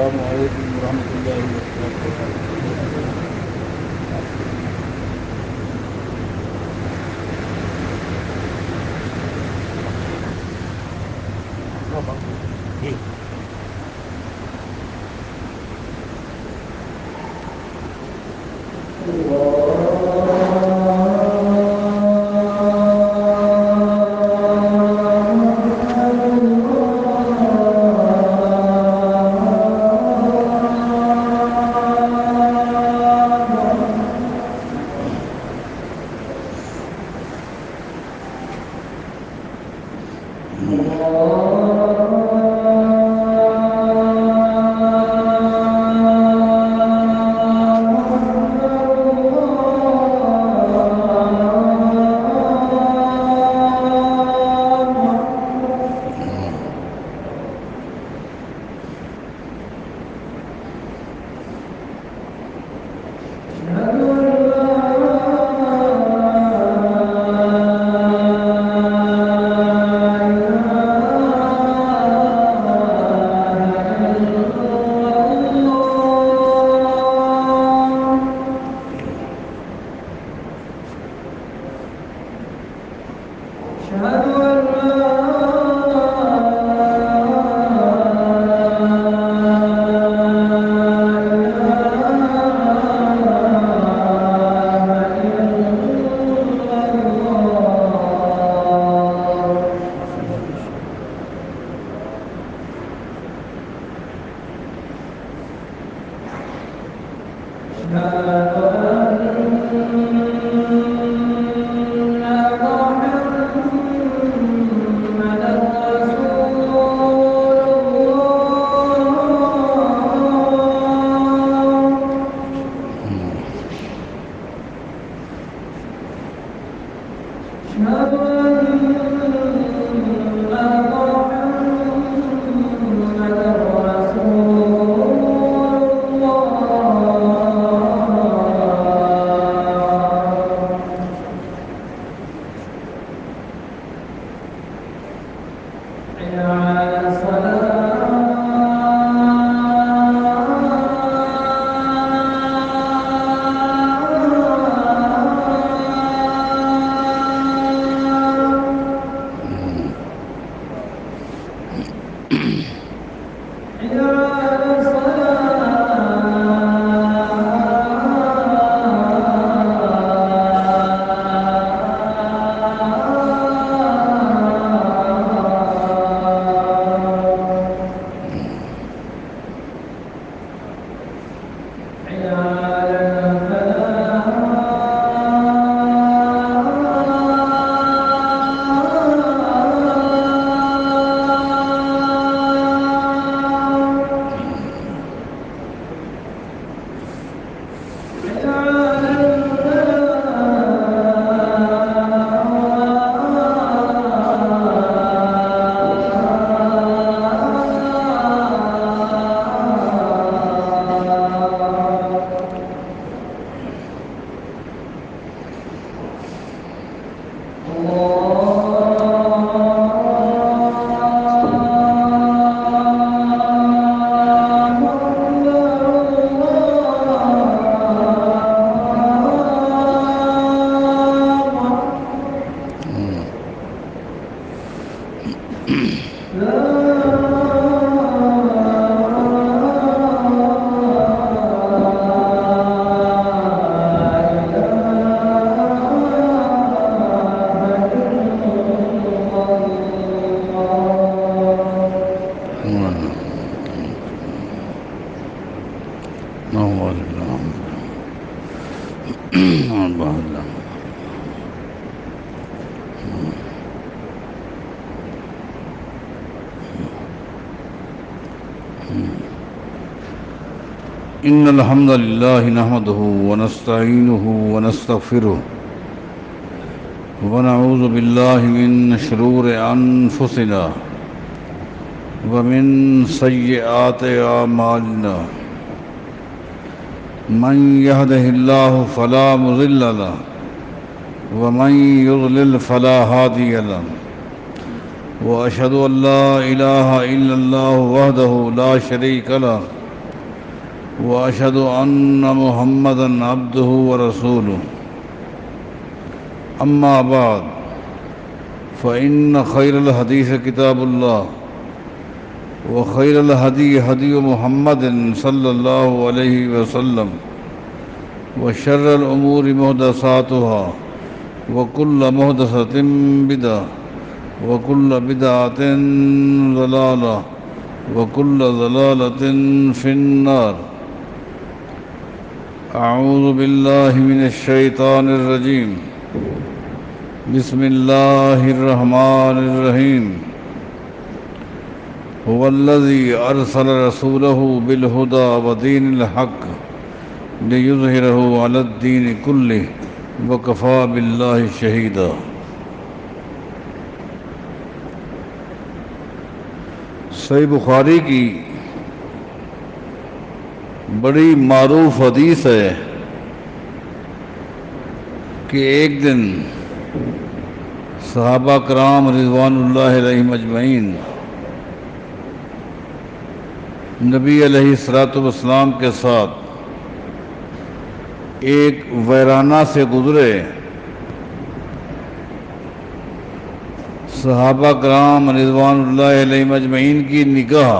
السلام عليكم ورحمة الله وبركاته. إن الحمد لله نحمده ونستعينه ونستغفره ونعوذ بالله من شرور أنفسنا ومن سيئات أعمالنا من يهده الله فلا مضل له ومن يضلل فلا هادي له وأشهد أن لا إله إلا الله وحده لا شريك له وأشهد أن محمدًا عبده ورسوله أما بعد فإن خير الحديث كتاب الله وخير الهدي هدي محمد صلى الله عليه وسلم وشر الأمور محدثاتها وكل محدثة بدعة وكل بدعة ضلالة وكل ضلالة في النار أعوذ بالله من الشيطان الرجيم بسم الله الرحمن الرحيم هو الذي أرسل رسوله بالهدى ودين الحق ليظهره على الدين كله وكفى بالله شهيدا۔ صحیح بخاری کی بڑی معروف حدیث ہے کہ ایک دن صحابہ کرام رضوان اللہ علیہم اجمعین نبی علیہ الصلوۃ والسلام کے ساتھ ایک ویرانہ سے گزرے۔ صحابہ کرام رضوان اللہ علیہم اجمعین کی نگاہ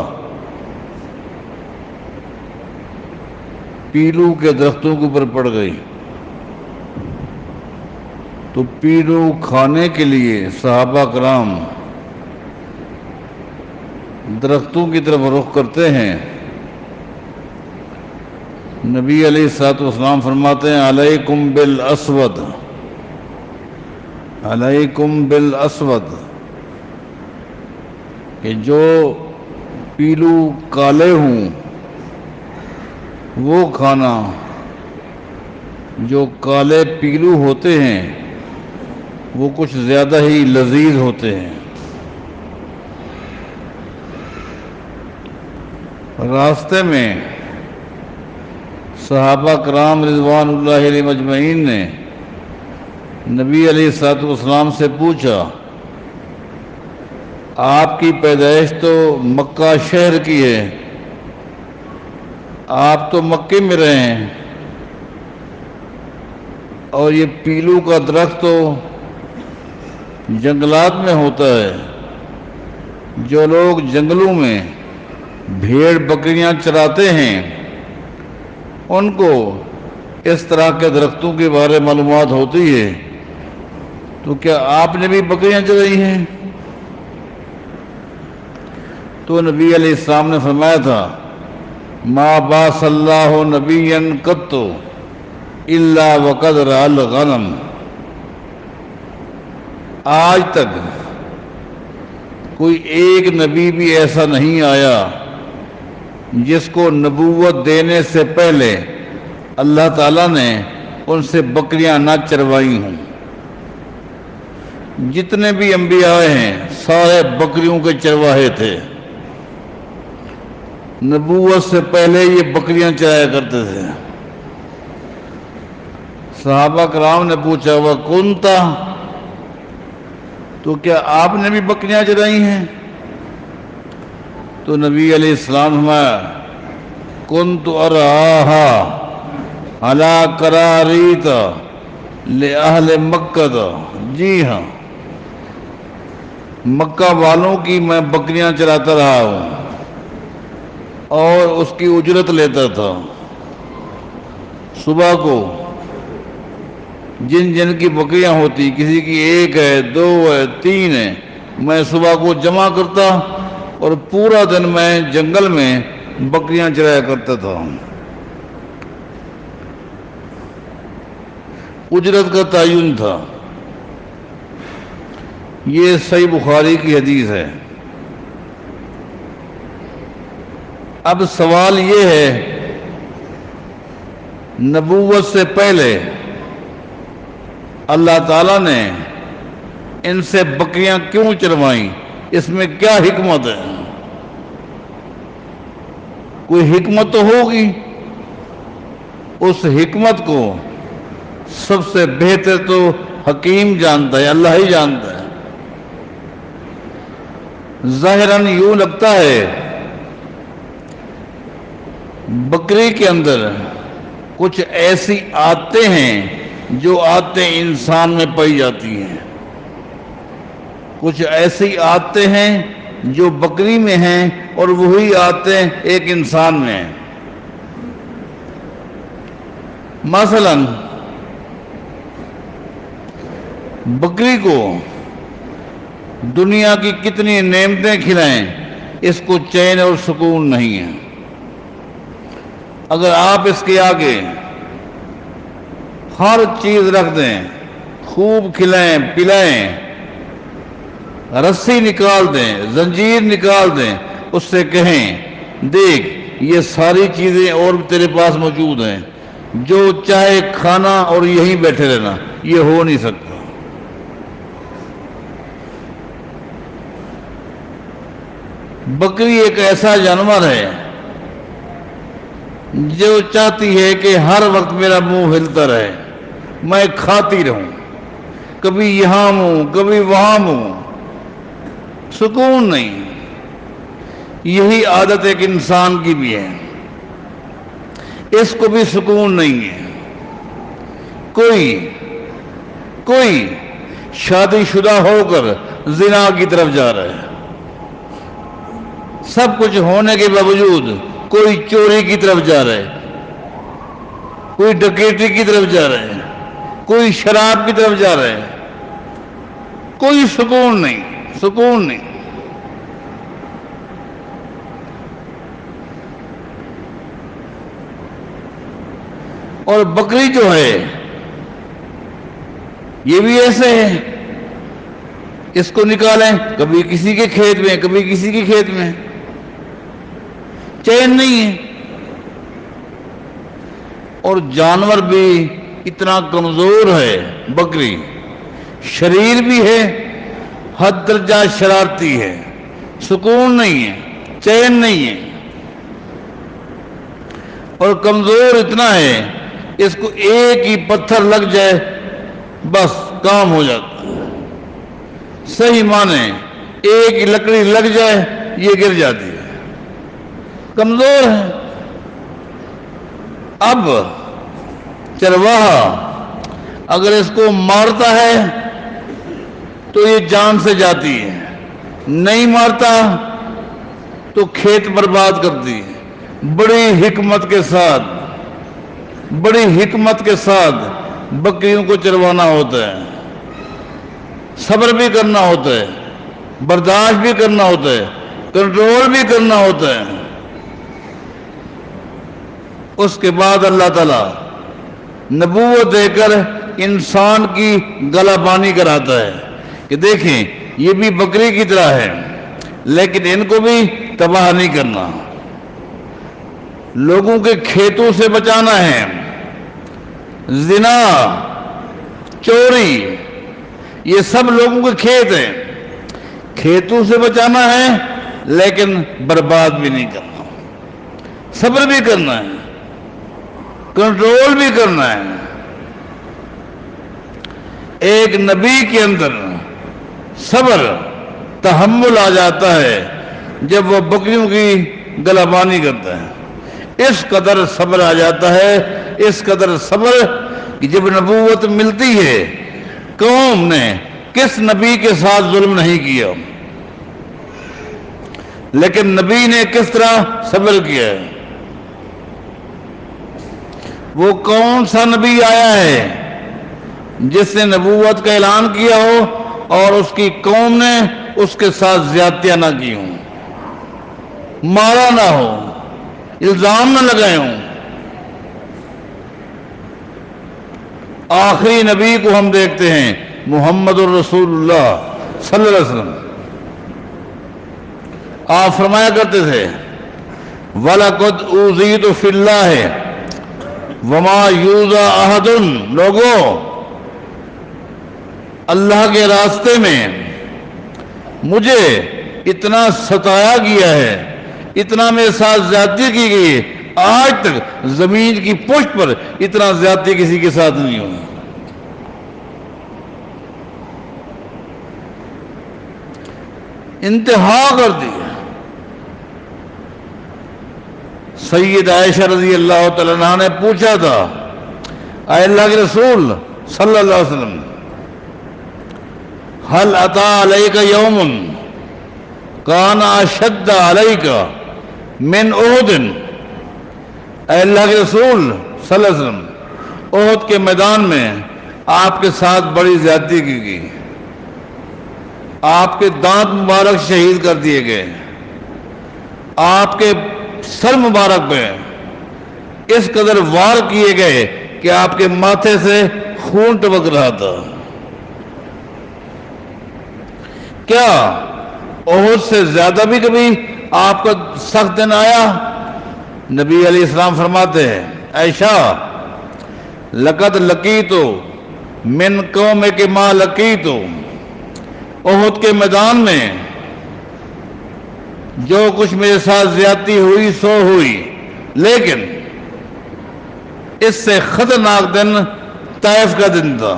پیلو کے درختوں کے اوپر پڑ گئی، تو پیلو کھانے کے لیے صحابہ کرام درختوں کی طرف رخ کرتے ہیں۔ نبی علیہ الصلوۃ والسلام فرماتے ہیں علیکم بالاسود، علیکم بالاسود، کہ جو پیلو کالے ہوں وہ کھانا، جو کالے پیلو ہوتے ہیں وہ کچھ زیادہ ہی لذیذ ہوتے ہیں۔ راستے میں صحابہ کرام رضوان اللہ علیہ مجمعین نے نبی علیہ الصلوۃ والسلام سے پوچھا آپ کی پیدائش تو مکہ شہر کی ہے، آپ تو مکے میں رہے ہیں، اور یہ پیلو کا درخت تو جنگلات میں ہوتا ہے، جو لوگ جنگلوں میں بھیڑ بکریاں چراتے ہیں ان کو اس طرح کے درختوں کے بارے معلومات ہوتی ہے، تو کیا آپ نے بھی بکریاں چرائی ہیں؟ تو نبی علیہ السلام نے فرمایا تھا ما بعث اللہ نبیا قط الا وقد رعى الغنم، آج تک کوئی ایک نبی بھی ایسا نہیں آیا جس کو نبوت دینے سے پہلے اللہ تعالیٰ نے ان سے بکریاں نہ چروائی ہوں۔ جتنے بھی انبیاء آئے ہیں سارے بکریوں کے چرواہے تھے، نبوت سے پہلے یہ بکریاں چرایا کرتے تھے۔ صحابہ کرام نے پوچھا وَكُنْتَ، تو کیا آپ نے بھی بکریاں چرائی ہیں؟ تو نبی علیہ السلام فرمایا كُنْتُ أَرْعَاهَا عَلَى قَرَارِيطَ لِأَهْلِ مَكَّةَ، جی ہاں، مکہ والوں کی میں بکریاں چراتا رہا ہوں اور اس کی اجرت لیتا تھا۔ صبح کو جن جن کی بکریاں ہوتی، کسی کی ایک ہے، دو ہے، تین ہے، میں صبح کو جمع کرتا اور پورا دن میں جنگل میں بکریاں چرایا کرتا تھا۔ اجرت کا تعین تھا۔ یہ صحیح بخاری کی حدیث ہے۔ اب سوال یہ ہے نبوت سے پہلے اللہ تعالیٰ نے ان سے بکریاں کیوں چروائیں؟ اس میں کیا حکمت ہے؟ کوئی حکمت تو ہوگی، اس حکمت کو سب سے بہتر تو حکیم جانتا ہے، اللہ ہی جانتا ہے۔ ظاہراً یوں لگتا ہے بکری کے اندر کچھ ایسی عادتیں ہیں جو عادتیں انسان میں پائی جاتی ہیں، کچھ ایسی عادتیں ہیں جو بکری میں ہیں اور وہی عادتیں ایک انسان میں ہیں۔ مثلا بکری کو دنیا کی کتنی نعمتیں کھلائیں، اس کو چین اور سکون نہیں ہے۔ اگر آپ اس کے آگے ہر چیز رکھ دیں، خوب کھلائیں پلائیں، رسی نکال دیں، زنجیر نکال دیں، اس سے کہیں دیکھ یہ ساری چیزیں اور تیرے پاس موجود ہیں، جو چاہے کھانا اور یہیں بیٹھے رہنا، یہ ہو نہیں سکتا۔ بکری ایک ایسا جانور ہے جو چاہتی ہے کہ ہر وقت میرا منہ ہلتا رہے، میں کھاتی رہوں، کبھی یہاں منہ کبھی وہاں منہ، سکون نہیں۔ یہی عادت ایک انسان کی بھی ہے، اس کو بھی سکون نہیں ہے۔ کوئی شادی شدہ ہو کر زنا کی طرف جا رہا ہے، سب کچھ ہونے کے باوجود کوئی چوری کی طرف جا رہا ہے، کوئی ڈکیتی کی طرف جا رہا ہے، کوئی شراب کی طرف جا رہا ہے، کوئی سکون نہیں۔ اور بکری جو ہے یہ بھی ایسے ہے، اس کو نکالیں کبھی کسی کے کھیت میں کبھی کسی کے کھیت میں، چین نہیں ہے۔ اور جانور بھی اتنا کمزور ہے، بکری شریر بھی ہے، حد درجہ شرارتی ہے، سکون نہیں ہے، چین نہیں ہے، اور کمزور اتنا ہے اس کو ایک ہی پتھر لگ جائے بس کام ہو جاتا ہے۔ صحیح معنی ایک ہی لکڑی لگ جائے یہ گر جاتی ہے، کمزور ہے۔ اب چرواہا اگر اس کو مارتا ہے تو یہ جان سے جاتی ہے، نہیں مارتا تو کھیت برباد کرتی ہے۔ بڑی حکمت کے ساتھ بکریوں کو چروانا ہوتا ہے، صبر بھی کرنا ہوتا ہے، برداشت بھی کرنا ہوتا ہے، کنٹرول بھی کرنا ہوتا ہے۔ اس کے بعد اللہ تعالیٰ نبوت دے کر انسان کی گلہ بانی کراتا ہے کہ دیکھیں یہ بھی بکری کی طرح ہے، لیکن ان کو بھی تباہ نہیں کرنا، لوگوں کے کھیتوں سے بچانا ہے، زنا چوری یہ سب لوگوں کے کھیت ہیں، کھیتوں سے بچانا ہے لیکن برباد بھی نہیں کرنا، صبر بھی کرنا ہے، کنٹرول بھی کرنا ہے۔ ایک نبی کے اندر صبر تحمل آ جاتا ہے جب وہ بکریوں کی گلہبانی کرتا ہے، اس قدر صبر آ جاتا ہے، اس قدر صبر کہ جب نبوت ملتی ہے قوم نے کس نبی کے ساتھ ظلم نہیں کیا، لیکن نبی نے کس طرح صبر کیا ہے۔ وہ کون سا نبی آیا ہے جس نے نبوت کا اعلان کیا ہو اور اس کی قوم نے اس کے ساتھ زیادتیاں نہ کی ہوں، مارا نہ ہو، الزام نہ لگائے ہوں؟ آخری نبی کو ہم دیکھتے ہیں محمد الرسول اللہ صلی اللہ علیہ وسلم، آپ فرمایا کرتے تھے وَلَقَدْ أُوذِيتُ فِي اللَّهِ وَمَا يُوذَى أَحَدٌ، لوگوں اللہ کے راستے میں مجھے اتنا ستایا گیا ہے، اتنا میرے ساتھ زیادتی کی گئی ہے، آج تک زمین کی پشت پر اتنا زیادتی کسی کے ساتھ نہیں ہوئی۔ انتہا کر دی، سید عائشہ رضی اللہ تعالیٰ عنہا نے پوچھا تھا، اے اللہ کے رسول صلی اللہ علیہ وسلم، هل اتى عليك يوم كان اشد عليك من احد؟ اے اللہ کے رسول صلی اللہ علیہ وسلم، احد کے میدان میں آپ کے ساتھ بڑی زیادتی کی گئی، آپ کے دانت مبارک شہید کر دیے گئے، آپ کے سر مبارک پہ اس قدر وار کیے گئے کہ آپ کے ماتھے سے خون ٹپک رہا تھا۔ کیا احد سے زیادہ بھی کبھی آپ کا سخت دن آیا؟ نبی علیہ السلام فرماتے ہیں، عائشہ لقد لقیت من قومک ما لقیت، احد کے میدان میں جو کچھ میرے ساتھ زیادتی ہوئی سو ہوئی، لیکن اس سے خطرناک دن طائف کا دن تھا،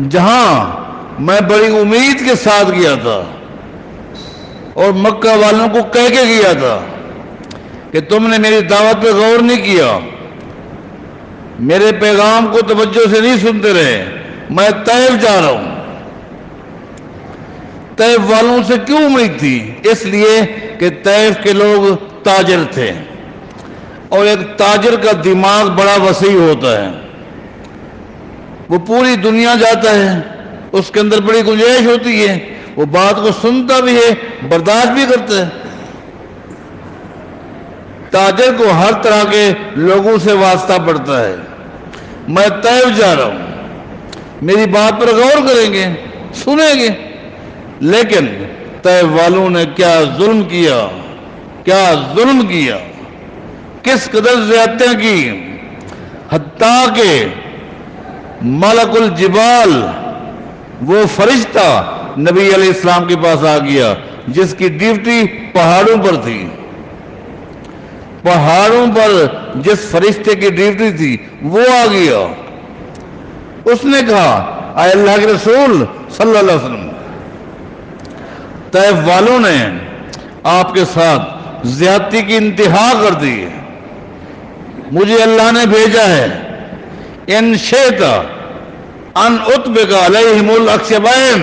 جہاں میں بڑی امید کے ساتھ گیا تھا اور مکہ والوں کو کہہ کے گیا تھا کہ تم نے میری دعوت پہ غور نہیں کیا، میرے پیغام کو توجہ سے نہیں سنتے رہے، میں طائف جا رہا ہوں۔ طائف والوں سے کیوں امید تھی؟ اس لیے کہ طائف کے لوگ تاجر تھے، اور ایک تاجر کا دماغ بڑا وسیع ہوتا ہے، وہ پوری دنیا جاتا ہے، اس کے اندر بڑی گنجائش ہوتی ہے، وہ بات کو سنتا بھی ہے، برداشت بھی کرتا ہے۔ تاجر کو ہر طرح کے لوگوں سے واسطہ پڑتا ہے، میں طائف جا رہا ہوں، میری بات پر غور کریں گے، سنیں گے، لیکن طائف والوں نے کیا ظلم کیا، کیا ظلم کیا، کس قدر زیادتیاں کی، حتیٰ کہ ملک الجبال، وہ فرشتہ نبی علیہ السلام کے پاس آ گیا جس کی ڈیوٹی پہاڑوں پر تھی، پہاڑوں پر جس فرشتے کی ڈیوٹی تھی وہ آ گیا، اس نے کہا، اے اللہ کے رسول صلی اللہ علیہ وسلم، طائف والوں نے آپ کے ساتھ زیادتی کی انتہا کر دی ہے، مجھے اللہ نے بھیجا ہے، ان شئت ان اطبق علیہم الاخشبین،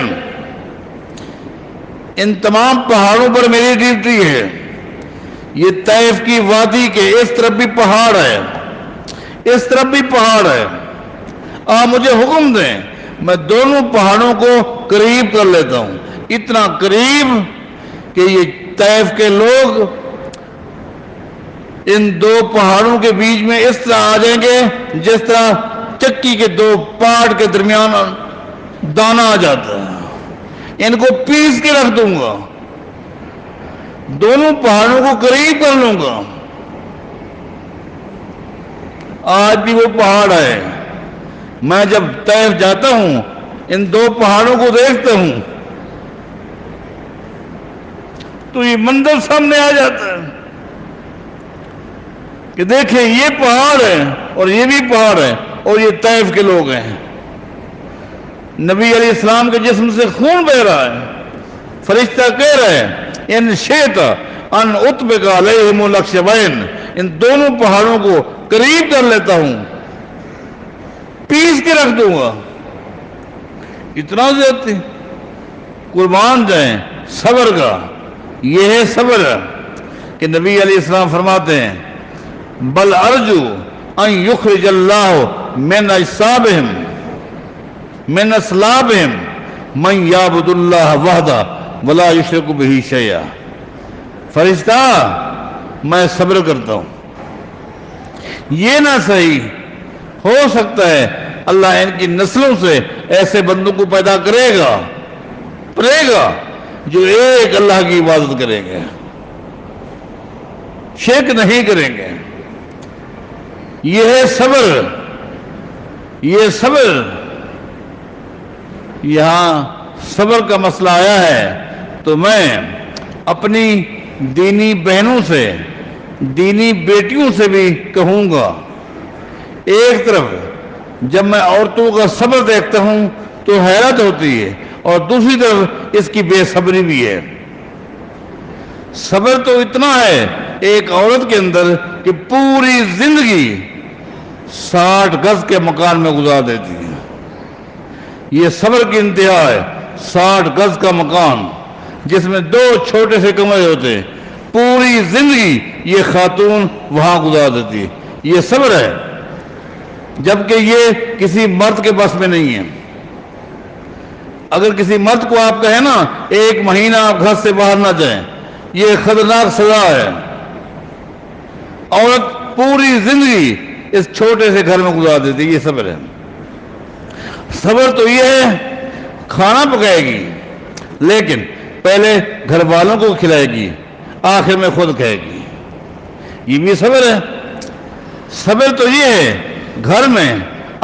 ان تمام پہاڑوں پر میری ڈیوٹی ہے، یہ طائف کی وادی کے اس طرف بھی پہاڑ ہے، اس طرف بھی پہاڑ ہے، آپ مجھے حکم دیں، میں دونوں پہاڑوں کو قریب کر لیتا ہوں، اتنا قریب کہ یہ طائف کے لوگ ان دو پہاڑوں کے بیچ میں اس طرح آ جائیں گے جس طرح چکی کے دو پاٹ کے درمیان دانہ آ جاتا ہے، ان کو پیس کے رکھ دوں گا، دونوں پہاڑوں کو قریب کر لوں گا۔ آج بھی وہ پہاڑ ہے، میں جب طائف جاتا ہوں ان دو پہاڑوں کو دیکھتا ہوں تو یہ منظر سامنے آ جاتا ہے کہ دیکھیں یہ پہاڑ ہے اور یہ بھی پہاڑ ہے اور یہ طائف کے لوگ ہیں، نبی علیہ السلام کے جسم سے خون بہ رہا ہے، فرشتہ کہہ رہا ہے، ان شئت ان اطبق علیہم الاخشبین، ان دونوں پہاڑوں کو قریب کر لیتا ہوں، پیس کے رکھ دوں گا، اتنا زیادتی، قربان جائیں صبر کا، یہ ہے صبر کہ نبی علیہ السلام فرماتے ہیں، بل ارجو ان یخرج اللہ من اصلابہم من یعبد اللہ وحدہ ولا یشرک بہ شیئا، فرشتہ میں صبر کرتا ہوں، یہ نہ صحیح ہو سکتا ہے اللہ ان کی نسلوں سے ایسے بندوں کو پیدا کرے گا جو ایک اللہ کی عبادت کریں گے، شرک نہیں کریں گے، یہ ہے صبر، یہ صبر۔ یہاں صبر کا مسئلہ آیا ہے تو میں اپنی دینی بہنوں سے، دینی بیٹیوں سے بھی کہوں گا، ایک طرف جب میں عورتوں کا صبر دیکھتا ہوں تو حیرت ہوتی ہے، اور دوسری طرف اس کی بے صبری بھی ہے۔ صبر تو اتنا ہے، ایک عورت کے اندر کہ پوری زندگی 60 گز کے مکان میں گزار دیتی ہے. یہ صبر کی انتہا ہے. 60 گز کا مکان جس میں 2 چھوٹے سے کمرے ہوتے ہیں، پوری زندگی یہ خاتون وہاں گزار دیتی ہے. یہ صبر ہے، جبکہ یہ کسی مرد کے بس میں نہیں ہے. اگر کسی مرد کو آپ کہیں نا 1 مہینہ آپ گھر سے باہر نہ جائیں، یہ خطرناک سزا ہے. عورت پوری زندگی اس چھوٹے سے گھر میں گزار دیتی ہے. یہ صبر ہے. صبر تو یہ ہے کھانا پکائے گی لیکن پہلے گھر والوں کو کھلائے گی، آخر میں خود کھائے گی. یہ بھی صبر ہے. صبر تو یہ ہے گھر میں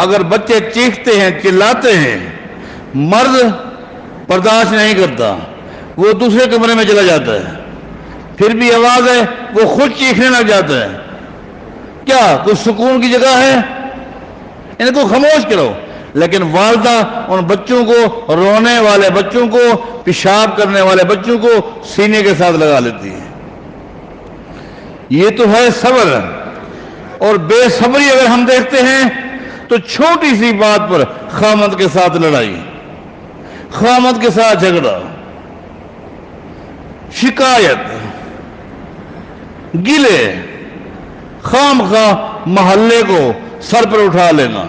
اگر بچے چیختے ہیں، چلاتے ہیں، مرد برداشت نہیں کرتا، وہ دوسرے کمرے میں چلا جاتا ہے، پھر بھی آواز ہے وہ خود چیخنے لگ جاتا ہے. کیا کوئی سکون کی جگہ ہے؟ ان کو خاموش کرو. لیکن والدہ ان بچوں کو، رونے والے بچوں کو، پیشاب کرنے والے بچوں کو سینے کے ساتھ لگا لیتی ہے. یہ تو ہے صبر. اور بے صبری اگر ہم دیکھتے ہیں تو چھوٹی سی بات پر خامد کے ساتھ لڑائی، خامد کے ساتھ جھگڑا، شکایت، گلے، خام خواہ محلے کو سر پر اٹھا لینا،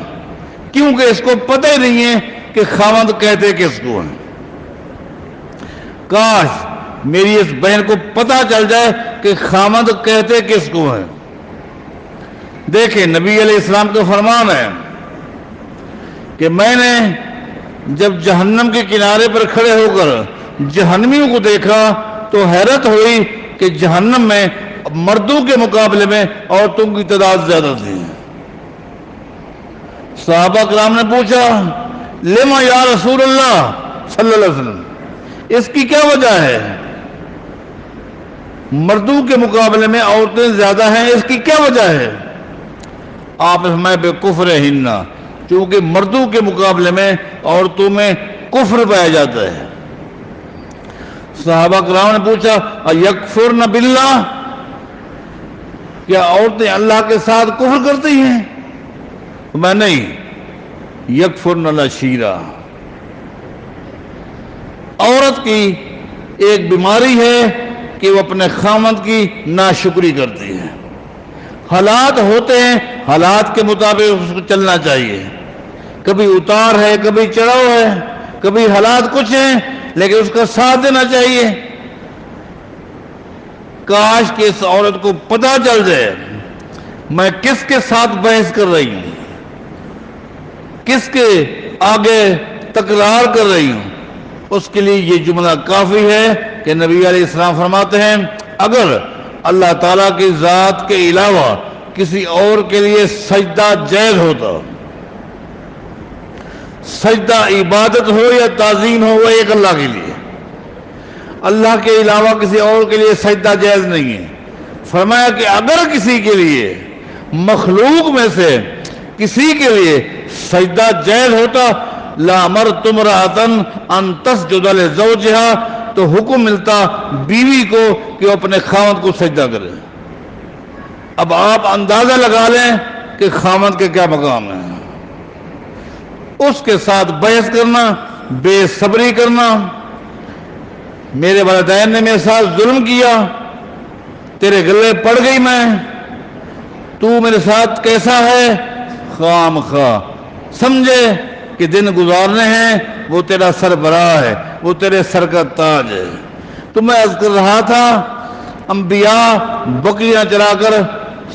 کیونکہ اس کو پتہ ہی نہیں ہے کہ خامد کہتے کس کو ہیں. کاش میری اس بہن کو پتہ چل جائے کہ خامد کہتے کس کو ہیں. دیکھیں نبی علیہ السلام کا فرمان ہے کہ میں نے جب جہنم کے کنارے پر کھڑے ہو کر جہنمیوں کو دیکھا تو حیرت ہوئی کہ جہنم میں مردوں کے مقابلے میں عورتوں کی تعداد زیادہ تھی. صحابہ کرام نے پوچھا لما یا رسول اللہ صلی اللہ علیہ وسلم، اس کی کیا وجہ ہے؟ مردوں کے مقابلے میں عورتیں زیادہ ہیں، اس کی کیا وجہ ہے؟ آپ فرمائے بے کفر ہن، چونکہ مردوں کے مقابلے میں عورتوں میں کفر پایا جاتا ہے. صحابہ کرام نے پوچھا یکفرن باللہ، کیا عورتیں اللہ کے ساتھ کفر کرتی ہیں؟ میں نہیں، یکفرن العشیرہ. عورت کی ایک بیماری ہے کہ وہ اپنے خامد کی ناشکری کرتی ہے. حالات ہوتے ہیں، حالات کے مطابق اس کو چلنا چاہیے. کبھی اتار ہے، کبھی چڑھاؤ ہے، کبھی حالات کچھ ہیں، لیکن اس کا ساتھ دینا چاہیے. کاش کہ اس عورت کو پتہ چل جائے میں کس کے ساتھ بحث کر رہی ہوں، کس کے آگے تکرار کر رہی ہوں. اس کے لیے یہ جملہ کافی ہے کہ نبی علیہ السلام فرماتے ہیں اگر اللہ تعالیٰ کی ذات کے علاوہ کسی اور کے لیے سجدہ جائز ہوتا، سجدہ عبادت ہو یا تعظیم ہو، وہ ایک اللہ کے لیے، اللہ کے علاوہ کسی اور کے لیے سجدہ جائز نہیں ہے. فرمایا کہ اگر کسی کے لیے مخلوق میں سے کسی کے لیے سجدہ جائز ہوتا لَأَمَرْتُ امْرَأَةً أَن تَسْجُدَ لِزَوْجِهَا، تو حکم ملتا بیوی کو کہ وہ اپنے خامد کو سجدہ کرے. اب آپ اندازہ لگا لیں کہ خامد کے کیا مقام ہے. اس کے ساتھ بحث کرنا، بے صبری کرنا، میرے والدین نے میرے ساتھ ظلم کیا، تیرے گلے پڑ گئی میں، تو میرے ساتھ کیسا ہے. خام خواہ سمجھے کہ دن گزارنے ہیں، وہ تیرا سربراہ ہے، وہ تیرے سر کا تاج ہے. تو میں عرض کر رہا تھا انبیاء بکریاں چرا کر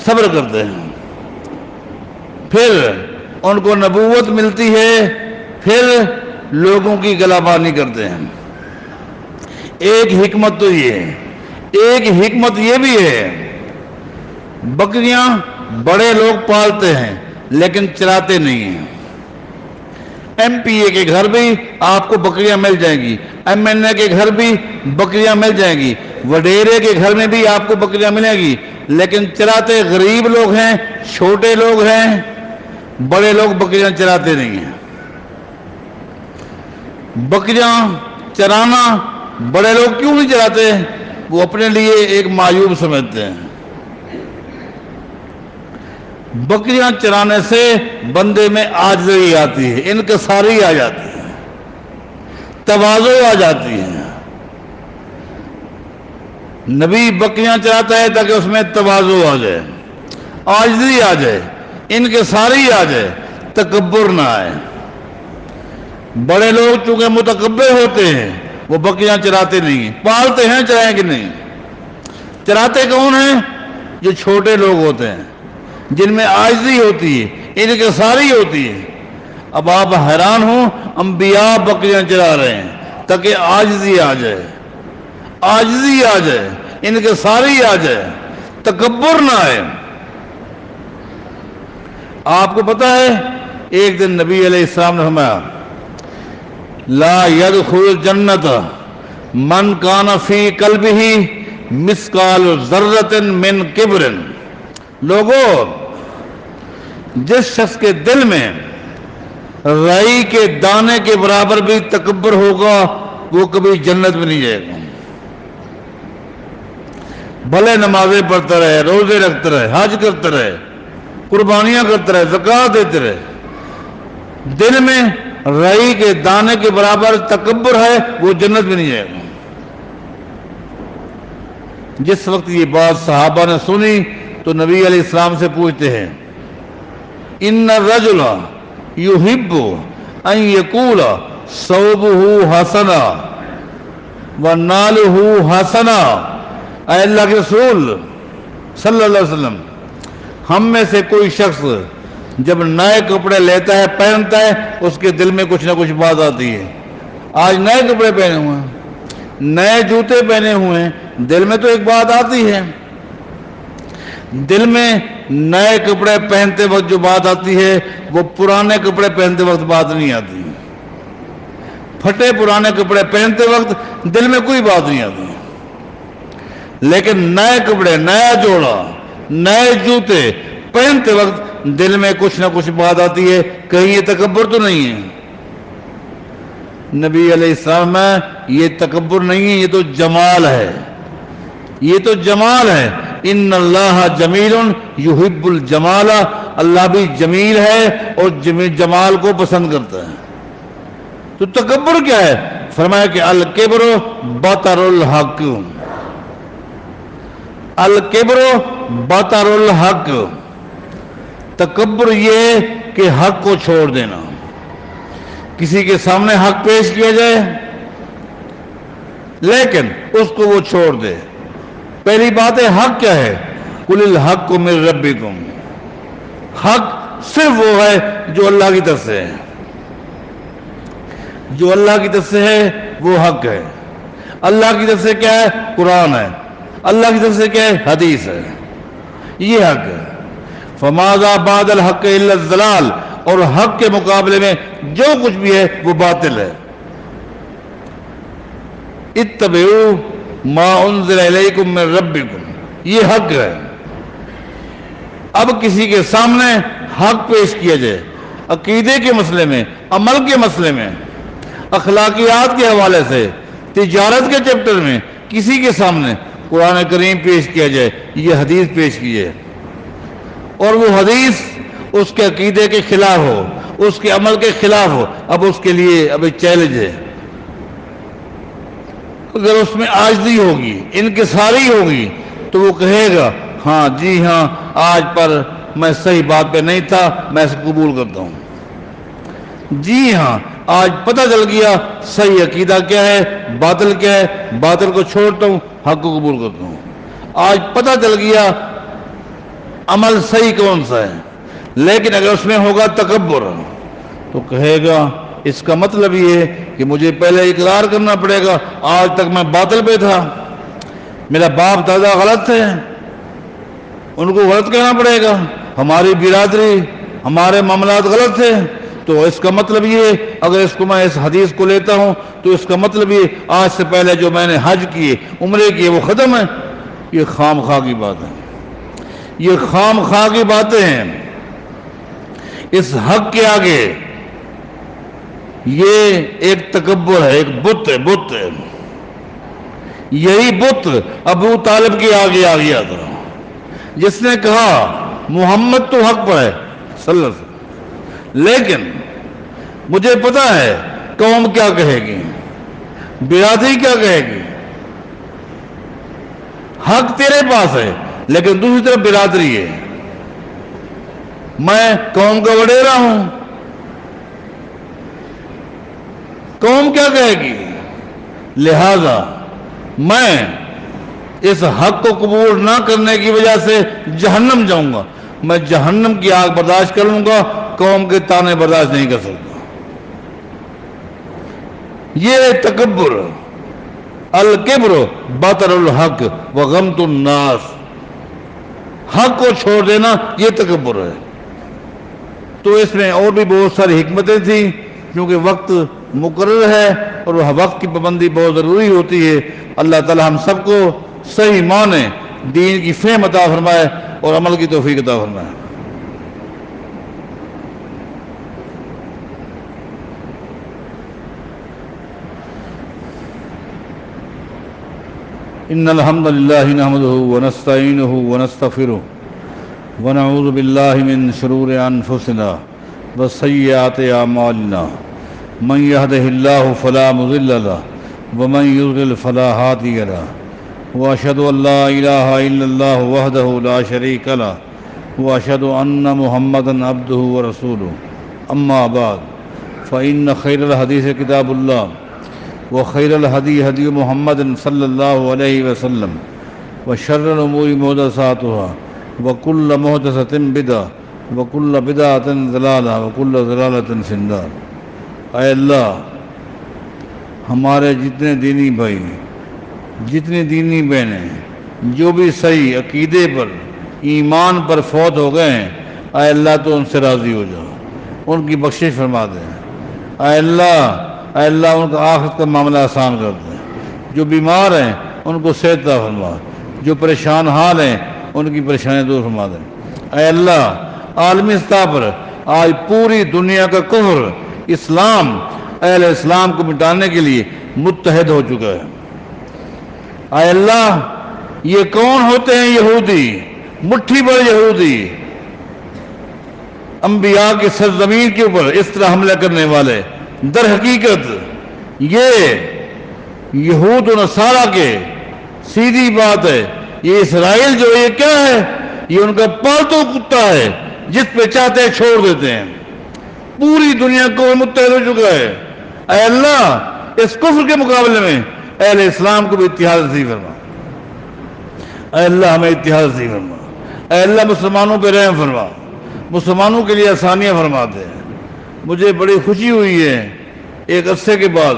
صبر کرتے ہیں، پھر ان کو نبوت ملتی ہے، پھر لوگوں کی گلابانی کرتے ہیں. ایک حکمت تو یہ ہے، ایک حکمت یہ بھی ہے بکریاں بڑے لوگ پالتے ہیں لیکن چراتے نہیں ہیں. ایم پی اے کے گھر بھی آپ کو بکریاں مل جائیں گی، ایم این اے کے گھر بھی بکریاں مل جائیں گی، وڈیرے کے گھر میں بھی آپ کو بکریاں ملیں گی، لیکن چراتے غریب لوگ ہیں، چھوٹے لوگ ہیں، بڑے لوگ بکریاں چراتے نہیں ہیں. بکریاں چرانا بڑے لوگ کیوں نہیں چراتے؟ وہ اپنے لیے ایک معیوب سمجھتے ہیں. بکریاں چرانے سے بندے میں عاجزی آتی ہے، انکساری آ جاتی ہے، تواضع آ جاتی ہے۔ نبی بکریاں چراتا ہے تاکہ اس میں تواضع آ جائے، عاجزی آ جائے، انکساری آ جائے، تکبر نہ آئے۔ بڑے لوگ چونکہ متکبر ہوتے ہیں وہ بکریاں چراتے نہیں ہیں، پالتے ہیں، چرائیں کہ نہیں؟ چراتے کون ہیں؟ جو چھوٹے لوگ ہوتے ہیں، جن میں عاجزی ہوتی ہے، انکساری ہوتی ہے۔ اب آپ حیران ہوں، انبیاء بکریاں چرا رہے ہیں تاکہ عاجزی آ جائے، عاجزی آ جائے، انکساری آ جائے، تکبر نہ آئے۔ آپ کو پتا ہے ایک دن نبی علیہ السلام نے فرمایا لا يدخل الجنت من کان فی قلبہ مثقال ذرۃ من کبر۔ لوگوں، جس شخص کے دل میں رائی کے دانے کے برابر بھی تکبر ہوگا وہ کبھی جنت میں نہیں جائے گا۔ بھلے نمازیں پڑھتا رہے، روزے رکھتا رہے، حج کرتا رہے، قربانیاں کرتا رہے، زکوٰۃ دیتے رہے، دل میں رائی کے دانے کے برابر تکبر ہے وہ جنت میں نہیں جائے گا۔ جس وقت یہ بات صحابہ نے سنی تو نبی علیہ السلام سے پوچھتے ہیں ان الرجل یحب ان یقول ثوبہ حسنا ونالہ حسنا۔ اے اللہ کے رسول صلی اللہ علیہ وسلم، ہم میں سے کوئی شخص جب نئے کپڑے لیتا ہے، پہنتا ہے، اس کے دل میں کچھ نہ کچھ بات آتی ہے۔ آج نئے کپڑے پہنے ہوئے ہیں، نئے جوتے پہنے ہوئے ہیں، دل میں تو ایک بات آتی ہے۔ دل میں نئے کپڑے پہنتے وقت جو بات آتی ہے وہ پرانے کپڑے پہنتے وقت بات نہیں آتی۔ پھٹے پرانے کپڑے پہنتے وقت دل میں کوئی بات نہیں آتی، لیکن نئے کپڑے، نیا جوڑا، نئے جوتے پہنتے وقت دل میں کچھ نہ کچھ بات آتی ہے، کہیں یہ تکبر تو نہیں ہے؟ نبی علیہ السلام میں یہ تکبر نہیں ہے، یہ تو جمال ہے، یہ تو جمال ہے۔ ان اللہ جمیل یحب الجمال، اللہ بھی جمیل ہے اور جمال کو پسند کرتا ہے۔ تو تکبر کیا ہے؟ فرمایا کہ الکبر بطر الحق، الکبر بطر الحق، تکبر یہ کہ حق کو چھوڑ دینا۔ کسی کے سامنے حق پیش کیا جائے لیکن اس کو وہ چھوڑ دے۔ پہلی بات ہے حق کیا ہے؟ قل الحق من ربکم، حق صرف وہ ہے جو اللہ کی طرف سے ہے، جو اللہ کی طرف سے ہے وہ حق ہے۔ اللہ کی طرف سے کیا ہے؟ قرآن ہے۔ اللہ کی طرف سے کیا ہے؟ حدیث ہے، یہ حق ہے۔ فماذا بعد الحق الا الضلال، اور حق کے مقابلے میں جو کچھ بھی ہے وہ باطل ہے۔ اتبعوا ما انزل الیکم من ربکم، یہ حق ہے۔ اب کسی کے سامنے حق پیش کیا جائے، عقیدے کے مسئلے میں، عمل کے مسئلے میں، اخلاقیات کے حوالے سے، تجارت کے چیپٹر میں کسی کے سامنے قرآن کریم پیش کیا جائے، یہ حدیث پیش کی جائے، اور وہ حدیث اس کے عقیدے کے خلاف ہو، اس کے عمل کے خلاف ہو، اب اس کے لیے اب ایک چیلنج ہے۔ اگر اس میں عاجزی ہوگی، انکساری ہوگی، تو وہ کہے گا ہاں جی ہاں آج پر میں صحیح بات پہ نہیں تھا، میں اسے قبول کرتا ہوں۔ جی ہاں آج پتہ چل گیا صحیح عقیدہ کیا ہے، باطل کیا ہے، باطل کو چھوڑتا ہوں، حق کو قبول کرتا ہوں۔ آج پتہ چل گیا عمل صحیح کون سا ہے، لیکن اگر اس میں ہوگا تکبر تو کہے گا اس کا مطلب یہ ہے کہ مجھے پہلے اقرار کرنا پڑے گا آج تک میں باطل پہ تھا، میرا باپ دادا غلط تھے، ان کو غلط کہنا پڑے گا، ہماری برادری، ہمارے معاملات غلط تھے، تو اس کا مطلب یہ اگر اس کو میں اس حدیث کو لیتا ہوں تو اس کا مطلب یہ آج سے پہلے جو میں نے حج کیے، عمرے کیے، وہ ختم ہے۔ یہ خام خواہ کی بات ہے، یہ خام خواہ کی باتیں ہیں۔ اس حق کے آگے یہ ایک تکبر ہے، ایک بت ہے، بت ہے۔ یہی بت ابو طالب کے آگے آ گیا تھا، جس نے کہا محمد تو حق پر ہے صلی اللہ علیہ وسلم، لیکن مجھے پتا ہے قوم کیا کہے گی، برادری کیا کہے گی۔ حق تیرے پاس ہے لیکن دوسری طرف برادری ہے، میں قوم کا وڈیرا ہوں، قوم کیا کہے گی، لہذا میں اس حق کو قبول نہ کرنے کی وجہ سے جہنم جاؤں گا، میں جہنم کی آگ برداشت کر لوں گا، قوم کے تانے برداشت نہیں کر سکتا۔ یہ تکبر، الکبر بطر الحق وغمت الناس، حق کو چھوڑ دینا یہ تکبر ہے۔ تو اس میں اور بھی بہت ساری حکمتیں تھیں، کیونکہ وقت مقرر ہے اور وہ وقت کی پابندی بہت ضروری ہوتی ہے۔ اللہ تعالی ہم سب کو صحیح معنی دین کی فہم عطا فرمائے اور عمل کی توفیق عطا فرمائے۔ ان الحمد للہ نحمدہ ونستعینہ ونستغفرہ ونعوذ باللہ من شرور انفسنا وسیئات اعمالنا، من یہدہ اللہ فلا مضل لہ ومن یضلل فلا ہادی لہ، واشہد ان لا الہ الا اللہ وحدہ لا شریک لہ، واشہد ان محمدا عبدہ ورسولہ، اما بعد فإن خیر الحدیث کتاب اللہ وخیر الہدی ہدی محمد صلی اللہ علیہ وسلم، وشر الامور محدثاتها وکل محدثۃ بدعہ وکل بدعۃ ضلالہ وکل ضلالۃ فی النار۔ اے اللہ، ہمارے جتنے دینی بھائی، جتنی دینی بہنیں جو بھی صحیح عقیدے پر، ایمان پر فوت ہو گئے ہیں، اے اللہ تو ان سے راضی ہو جاؤ، ان کی بخشش فرما دیں۔ اے اللہ ان کا آخرت کا معاملہ آسان کر دیں۔ جو بیمار ہیں ان کو صحت عطا فرما، جو پریشان حال ہیں ان کی پریشانیاں دور فرما دیں۔ اے اللہ، عالمی سطح پر آج پوری دنیا کا کفر اسلام، اہل اسلام کو مٹانے کے لیے متحد ہو چکا ہے۔ اے اللہ، یہ کون ہوتے ہیں یہودی، مٹھی بھر یہودی، انبیاء کی سرزمین کے اوپر اس طرح حملہ کرنے والے؟ در حقیقت یہ یہود و نصارہ کے سیدھی بات ہے، یہ اسرائیل جو ہے یہ کیا ہے؟ یہ ان کا پالتو کتا ہے، جس پہ چاہتے ہیں چھوڑ دیتے ہیں۔ پوری دنیا کو متحد ہو چکا ہے۔ اے اللہ، اس کفر کے مقابلے میں اہل اسلام کو بھی اتحاد نصیب فرما۔ اے اللہ، ہمیں اتحاد نصیب فرما۔ اے اللہ، مسلمانوں پہ رحم فرما، مسلمانوں کے لیے آسانیاں فرما دے۔ مجھے بڑی خوشی ہوئی ہے، ایک عرصے کے بعد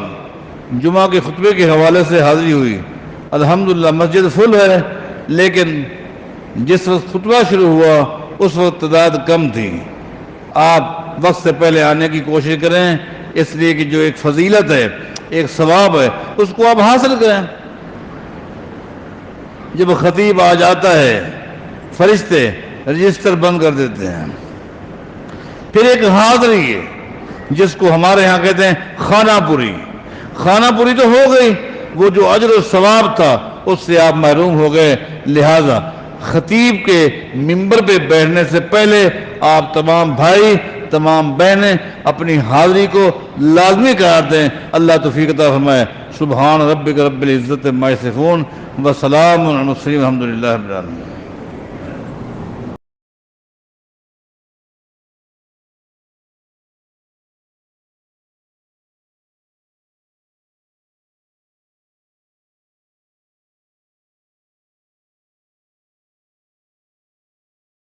جمعہ کے خطبے کے حوالے سے حاضری ہوئی۔ الحمدللہ مسجد فل ہے، لیکن جس وقت خطبہ شروع ہوا اس وقت تعداد کم تھی۔ آپ وقت سے پہلے آنے کی کوشش کریں، اس لیے کہ جو ایک فضیلت ہے، ایک ثواب ہے، اس کو آپ حاصل کریں۔ جب خطیب آ جاتا ہے فرشتے رجسٹر بند کر دیتے ہیں۔ پھر ایک حاضری ہے جس کو ہمارے ہاں کہتے ہیں خانہ پوری۔ خانہ پوری تو ہو گئی، وہ جو اجر و ثواب تھا اس سے آپ محروم ہو گئے۔ لہذا خطیب کے منبر پہ بیٹھنے سے پہلے آپ تمام بھائی، تمام بہنیں اپنی حاضری کو لازمی قرار دیں۔ اللہ توفیق عطا فرمائے۔ سبحان ربک رب العزت عما یصفون وسلام علی المرسلین والحمد للہ رب العالمین۔